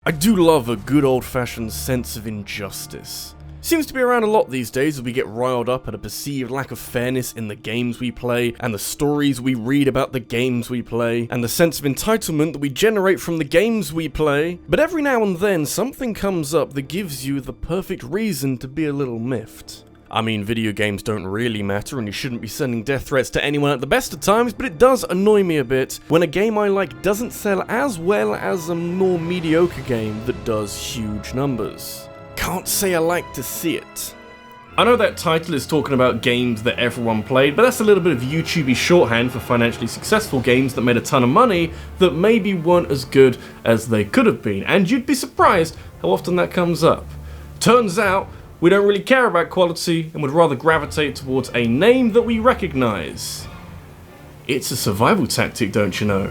I do love a good old-fashioned sense of injustice. Seems to be around a lot these days as we get riled up at a perceived lack of fairness in the games we play, and the stories we read about the games we play, and the sense of entitlement that we generate from the games we play. But every now and then something comes up that gives you the perfect reason to be a little miffed. I mean, video games don't really matter and you shouldn't be sending death threats to anyone at the best of times, but it does annoy me a bit when a game I like doesn't sell as well as a more mediocre game that does huge numbers. Can't say I like to see it. I know that title is talking about games that everyone played, but that's a little bit of YouTubey shorthand for financially successful games that made a ton of money that maybe weren't as good as they could have been, and you'd be surprised how often that comes up. Turns out, we don't really care about quality and would rather gravitate towards a name that we recognize. It's a survival tactic, don't you know?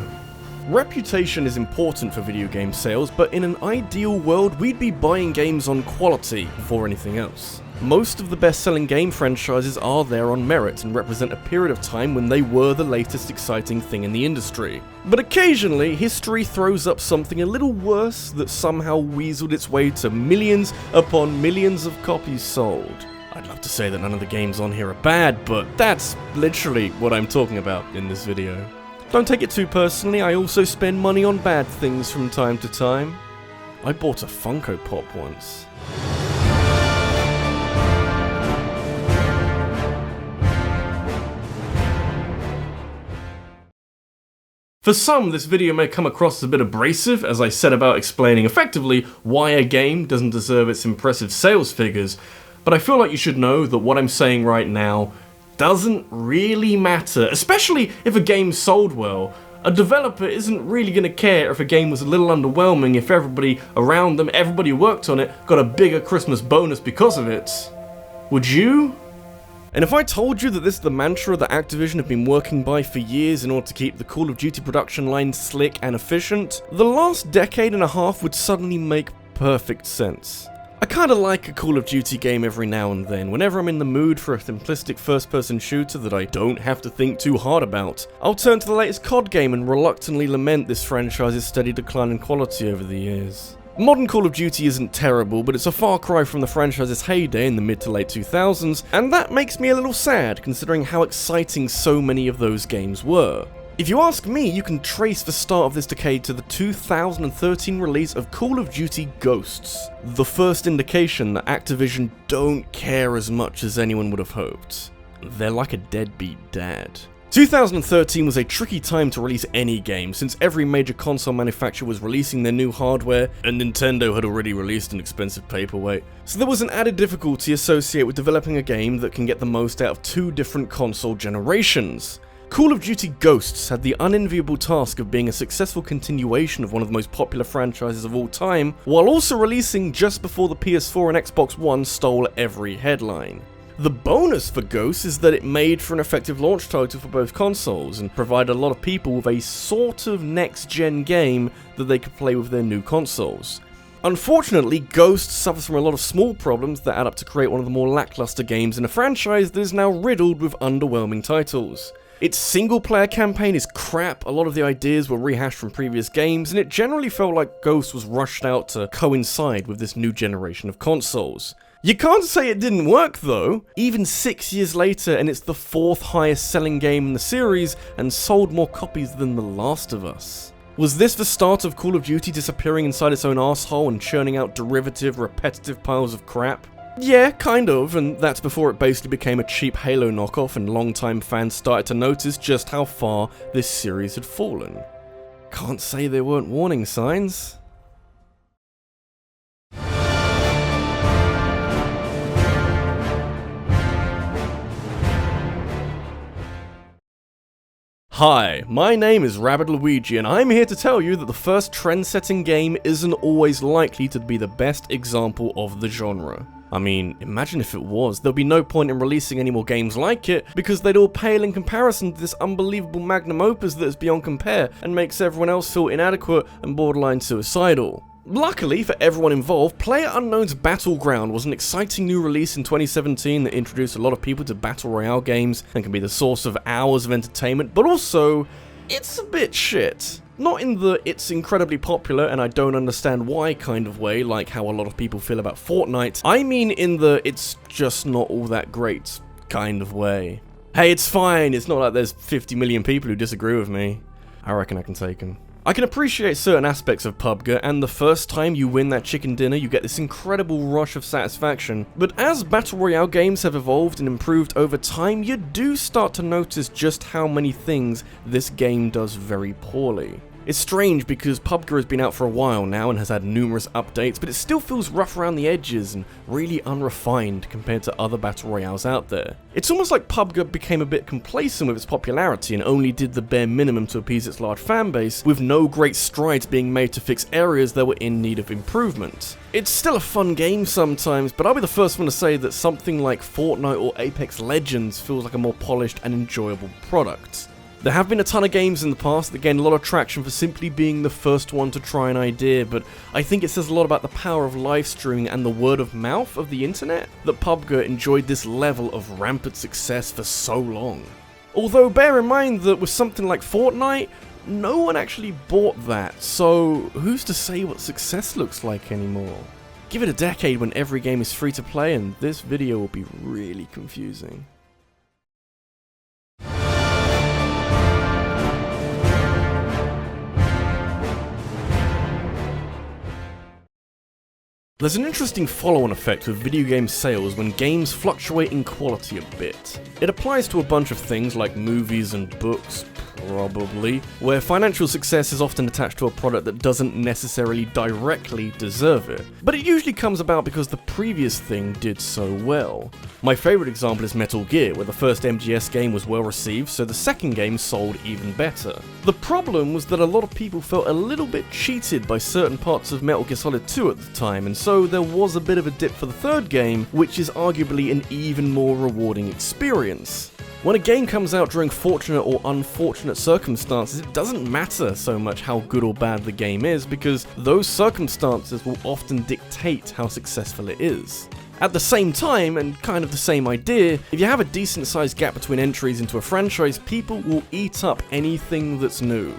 Reputation is important for video game sales, but in an ideal world, we'd be buying games on quality before anything else. Most of the best-selling game franchises are there on merit and represent a period of time when they were the latest exciting thing in the industry. But occasionally, history throws up something a little worse that somehow weaseled its way to millions upon millions of copies sold. I'd love to say that none of the games on here are bad, but that's literally what I'm talking about in this video. Don't take it too personally, I also spend money on bad things from time to time. I bought a Funko Pop once. For some, this video may come across as a bit abrasive, as I set about explaining effectively why a game doesn't deserve its impressive sales figures, but I feel like you should know that what I'm saying right now doesn't really matter, especially if a game sold well. A developer isn't really going to care if a game was a little underwhelming if everybody around them, everybody who worked on it, got a bigger Christmas bonus because of it. Would you? And if I told you that this is the mantra that Activision have been working by for years in order to keep the Call of Duty production line slick and efficient, the last decade and a half would suddenly make perfect sense. I kinda like a Call of Duty game every now and then, whenever I'm in the mood for a simplistic first-person shooter that I don't have to think too hard about. I'll turn to the latest COD game and reluctantly lament this franchise's steady decline in quality over the years. Modern Call of Duty isn't terrible, but it's a far cry from the franchise's heyday in the mid to late 2000s, and that makes me a little sad considering how exciting so many of those games were. If you ask me, you can trace the start of this decade to the 2013 release of Call of Duty Ghosts, the first indication that Activision don't care as much as anyone would have hoped. They're like a deadbeat dad. 2013 was a tricky time to release any game, since every major console manufacturer was releasing their new hardware, and Nintendo had already released an expensive paperweight. So there was an added difficulty associated with developing a game that can get the most out of two different console generations. Call of Duty Ghosts had the unenviable task of being a successful continuation of one of the most popular franchises of all time, while also releasing just before the PS4 and Xbox One stole every headline. The bonus for Ghosts is that it made for an effective launch title for both consoles, and provided a lot of people with a sort of next-gen game that they could play with their new consoles. Unfortunately, Ghosts suffers from a lot of small problems that add up to create one of the more lackluster games in a franchise that is now riddled with underwhelming titles. Its single-player campaign is crap, a lot of the ideas were rehashed from previous games, and it generally felt like Ghosts was rushed out to coincide with this new generation of consoles. You can't say it didn't work though, even 6 years later, and it's the fourth highest selling game in the series and sold more copies than The Last of Us. Was this the start of Call of Duty disappearing inside its own arsehole and churning out derivative, repetitive piles of crap? Yeah, kind of, and that's before it basically became a cheap Halo knockoff and longtime fans started to notice just how far this series had fallen. Can't say there weren't warning signs. Hi, my name is RabbidLuigi, and I'm here to tell you that the first trend-setting game isn't always likely to be the best example of the genre. I mean, imagine if it was. There'd be no point in releasing any more games like it, because they'd all pale in comparison to this unbelievable magnum opus that is beyond compare, and makes everyone else feel inadequate and borderline suicidal. Luckily for everyone involved, PlayerUnknown's Battleground was an exciting new release in 2017 that introduced a lot of people to Battle Royale games and can be the source of hours of entertainment, but also, it's a bit shit. Not in the "it's incredibly popular and I don't understand why" kind of way, like how a lot of people feel about Fortnite. I mean in the "it's just not all that great" kind of way. Hey, it's fine, it's not like there's 50 million people who disagree with me. I reckon I can take them. I can appreciate certain aspects of PUBG, and the first time you win that chicken dinner, you get this incredible rush of satisfaction. But as Battle Royale games have evolved and improved over time, you do start to notice just how many things this game does very poorly. It's strange because PUBG has been out for a while now and has had numerous updates, but it still feels rough around the edges and really unrefined compared to other Battle Royales out there. It's almost like PUBG became a bit complacent with its popularity and only did the bare minimum to appease its large fanbase, with no great strides being made to fix areas that were in need of improvement. It's still a fun game sometimes, but I'll be the first one to say that something like Fortnite or Apex Legends feels like a more polished and enjoyable product. There have been a ton of games in the past that gained a lot of traction for simply being the first one to try an idea, but I think it says a lot about the power of live streaming and the word of mouth of the internet that PUBG enjoyed this level of rampant success for so long. Although bear in mind that with something like Fortnite, no one actually bought that, so who's to say what success looks like anymore? Give it a decade when every game is free to play and this video will be really confusing. There's an interesting follow-on effect with video game sales when games fluctuate in quality a bit. It applies to a bunch of things like movies and books, probably, where financial success is often attached to a product that doesn't necessarily directly deserve it, but it usually comes about because the previous thing did so well. My favourite example is Metal Gear, where the first MGS game was well received, so the second game sold even better. The problem was that a lot of people felt a little bit cheated by certain parts of Metal Gear Solid 2 at the time, and so there was a bit of a dip for the third game, which is arguably an even more rewarding experience. When a game comes out during fortunate or unfortunate circumstances, it doesn't matter so much how good or bad the game is, because those circumstances will often dictate how successful it is. At the same time, and kind of the same idea, if you have a decent sized gap between entries into a franchise, people will eat up anything that's new,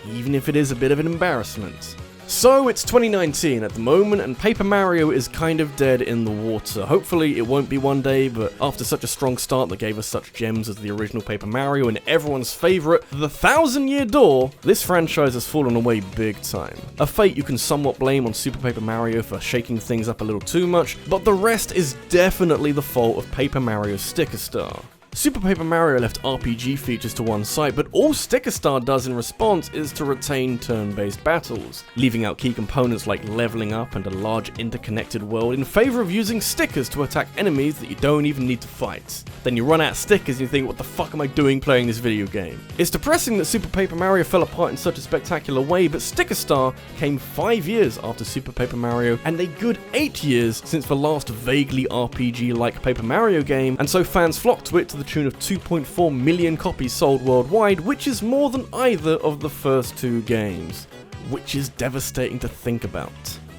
even if it is a bit of an embarrassment. So it's 2019 at the moment, and Paper Mario is kind of dead in the water. Hopefully it won't be one day, but after such a strong start that gave us such gems as the original Paper Mario and everyone's favourite, the 1000-Year Door, this franchise has fallen away big time. A fate you can somewhat blame on Super Paper Mario for shaking things up a little too much, but the rest is definitely the fault of Paper Mario's Sticker Star. Super Paper Mario left RPG features to one side, but all Sticker Star does in response is to retain turn-based battles, leaving out key components like leveling up and a large interconnected world in favour of using stickers to attack enemies that you don't even need to fight. Then you run out of stickers and you think, what the fuck am I doing playing this video game? It's depressing that Super Paper Mario fell apart in such a spectacular way, but Sticker Star came 5 years after Super Paper Mario, and a good 8 years since the last vaguely RPG-like Paper Mario game, and so fans flocked to it to the tune of 2.4 million copies sold worldwide, which is more than either of the first two games, which is devastating to think about.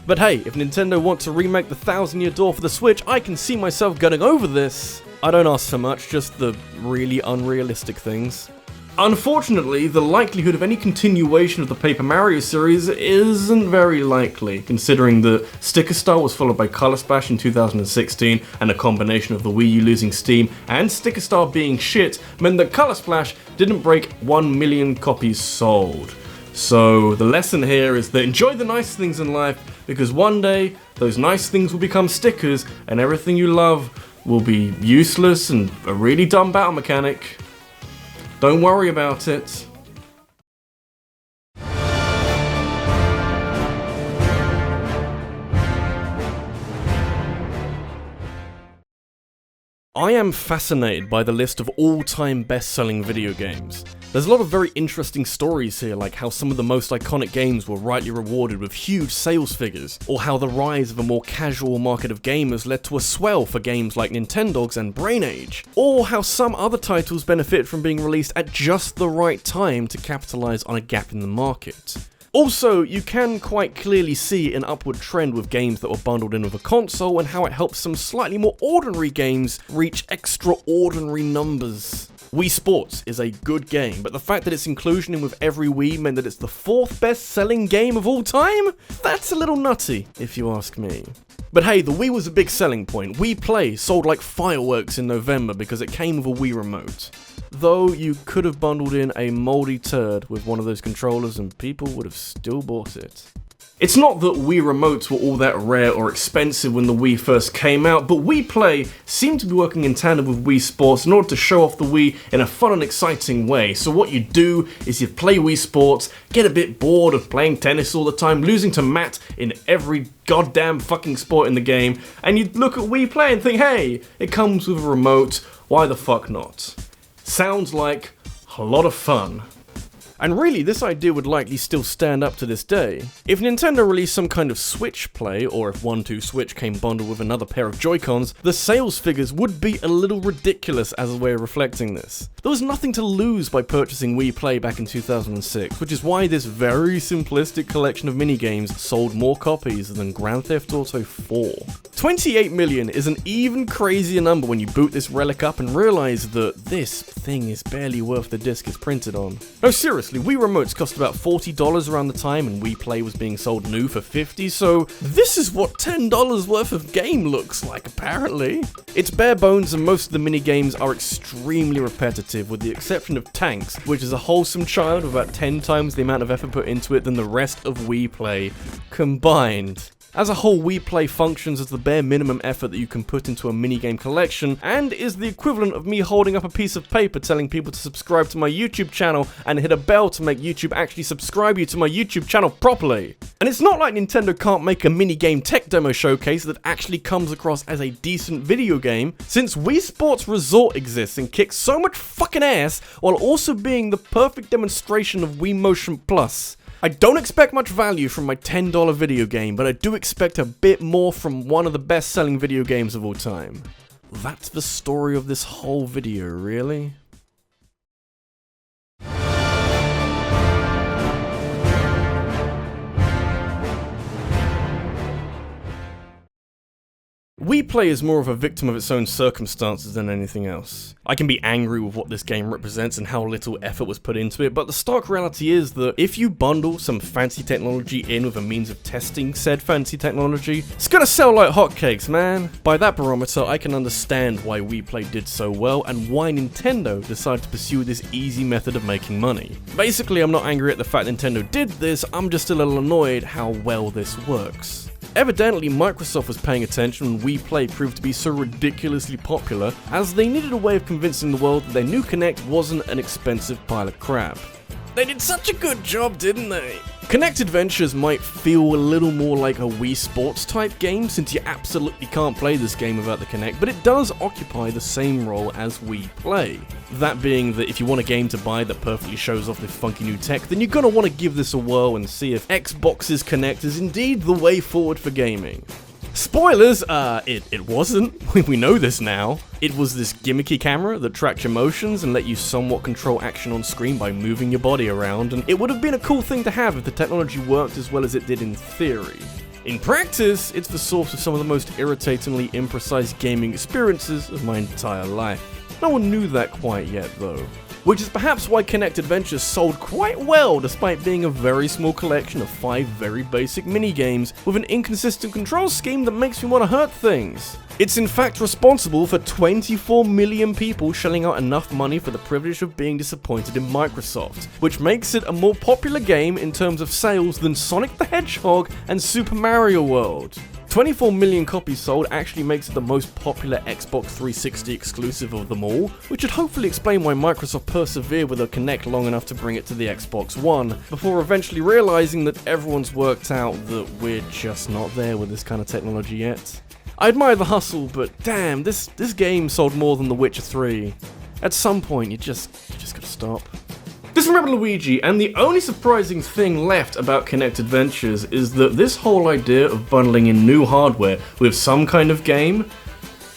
But hey, if Nintendo want to remake the 1000-Year Door for the Switch, I can see myself getting over this. I don't ask for much, just the really unrealistic things. Unfortunately, the likelihood of any continuation of the Paper Mario series isn't very likely, considering that Sticker Star was followed by Color Splash in 2016, and a combination of the Wii U losing steam and Sticker Star being shit meant that Color Splash didn't break 1 million copies sold. So the lesson here is that enjoy the nice things in life, because one day those nice things will become stickers and everything you love will be useless and a really dumb battle mechanic. Don't worry about it. I am fascinated by the list of all-time best-selling video games. There's a lot of very interesting stories here, like how some of the most iconic games were rightly rewarded with huge sales figures, or how the rise of a more casual market of gamers led to a swell for games like Nintendogs and Brain Age, or how some other titles benefited from being released at just the right time to capitalize on a gap in the market. Also, you can quite clearly see an upward trend with games that were bundled in with a console, and how it helps some slightly more ordinary games reach extraordinary numbers. Wii Sports is a good game, but the fact that its inclusion in with every Wii meant that it's the 4th best-selling game of all time? That's a little nutty, if you ask me. But hey, the Wii was a big selling point. Wii Play sold like fireworks in November because it came with a Wii remote. Though you could have bundled in a moldy turd with one of those controllers and people would have still bought it. It's not that Wii remotes were all that rare or expensive when the Wii first came out, but Wii Play seemed to be working in tandem with Wii Sports in order to show off the Wii in a fun and exciting way. So what you do is you play Wii Sports, get a bit bored of playing tennis all the time, losing to Matt in every goddamn fucking sport in the game, and you look at Wii Play and think, hey, it comes with a remote, why the fuck not? Sounds like a lot of fun. And really, this idea would likely still stand up to this day. If Nintendo released some kind of Switch Play, or if 1-2 Switch came bundled with another pair of Joy-Cons, the sales figures would be a little ridiculous as a way of reflecting this. There was nothing to lose by purchasing Wii Play back in 2006, which is why this very simplistic collection of minigames sold more copies than Grand Theft Auto 4. 28 million is an even crazier number when you boot this relic up and realize that this thing is barely worth the disc it's printed on. No, seriously, Wii remotes cost about $40 around the time and Wii Play was being sold new for $50, so this is what $10 worth of game looks like apparently. It's bare bones and most of the minigames are extremely repetitive with the exception of Tanks, which is a wholesome child with about 10 times the amount of effort put into it than the rest of Wii Play combined. As a whole, Wii Play functions as the bare minimum effort that you can put into a minigame collection, and is the equivalent of me holding up a piece of paper telling people to subscribe to my YouTube channel and hit a bell to make YouTube actually subscribe you to my YouTube channel properly. And it's not like Nintendo can't make a minigame tech demo showcase that actually comes across as a decent video game, since Wii Sports Resort exists and kicks so much fucking ass while also being the perfect demonstration of Wii Motion Plus. I don't expect much value from my $10 video game, but I do expect a bit more from one of the best-selling video games of all time. That's the story of this whole video, really? Wii Play is more of a victim of its own circumstances than anything else. I can be angry with what this game represents and how little effort was put into it, but the stark reality is that if you bundle some fancy technology in with a means of testing said fancy technology, it's gonna sell like hotcakes, man. By that barometer, I can understand why Wii Play did so well and why Nintendo decided to pursue this easy method of making money. Basically, I'm not angry at the fact Nintendo did this, I'm just a little annoyed how well this works. Evidently, Microsoft was paying attention when Wii Play proved to be so ridiculously popular, as they needed a way of convincing the world that their new Kinect wasn't an expensive pile of crap. They did such a good job, didn't they? Kinect Adventures might feel a little more like a Wii Sports type game, since you absolutely can't play this game without the Kinect, but it does occupy the same role as Wii Play. That being that if you want a game to buy that perfectly shows off this funky new tech, then you're gonna want to give this a whirl and see if Xbox's Kinect is indeed the way forward for gaming. Spoilers, it wasn't. We know this now. It was this gimmicky camera that tracked your motions and let you somewhat control action on screen by moving your body around, and it would have been a cool thing to have if the technology worked as well as it did in theory. In practice, it's the source of some of the most irritatingly imprecise gaming experiences of my entire life. No one knew that quite yet though. Which is perhaps why Kinect Adventures sold quite well despite being a very small collection of 5 very basic minigames with an inconsistent control scheme that makes me want to hurt things. It's in fact responsible for 24 million people shelling out enough money for the privilege of being disappointed in Microsoft, which makes it a more popular game in terms of sales than Sonic the Hedgehog and Super Mario World. 24 million copies sold actually makes it the most popular Xbox 360 exclusive of them all, which would hopefully explain why Microsoft persevered with a Kinect long enough to bring it to the Xbox One, before eventually realizing that everyone's worked out that we're just not there with this kind of technology yet. I admire the hustle, but damn, this game sold more than The Witcher 3. At some point, you just gotta stop. This is RabbidLuigi, and the only surprising thing left about Kinect Adventures is that this whole idea of bundling in new hardware with some kind of game,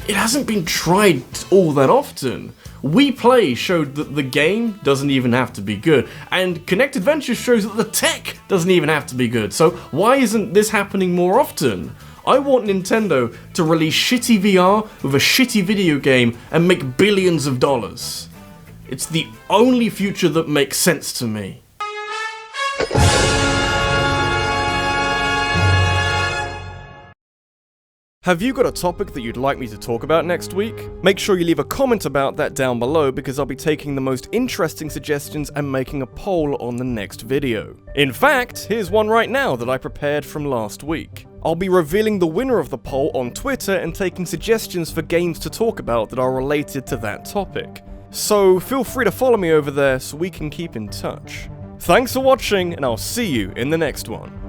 it hasn't been tried all that often. Wii Play showed that the game doesn't even have to be good, and Kinect Adventures shows that the tech doesn't even have to be good, so why isn't this happening more often? I want Nintendo to release shitty VR with a shitty video game and make billions of dollars. It's the only future that makes sense to me. Have you got a topic that you'd like me to talk about next week? Make sure you leave a comment about that down below because I'll be taking the most interesting suggestions and making a poll on the next video. In fact, here's one right now that I prepared from last week. I'll be revealing the winner of the poll on Twitter and taking suggestions for games to talk about that are related to that topic. So feel free to follow me over there so we can keep in touch. Thanks for watching, and I'll see you in the next one.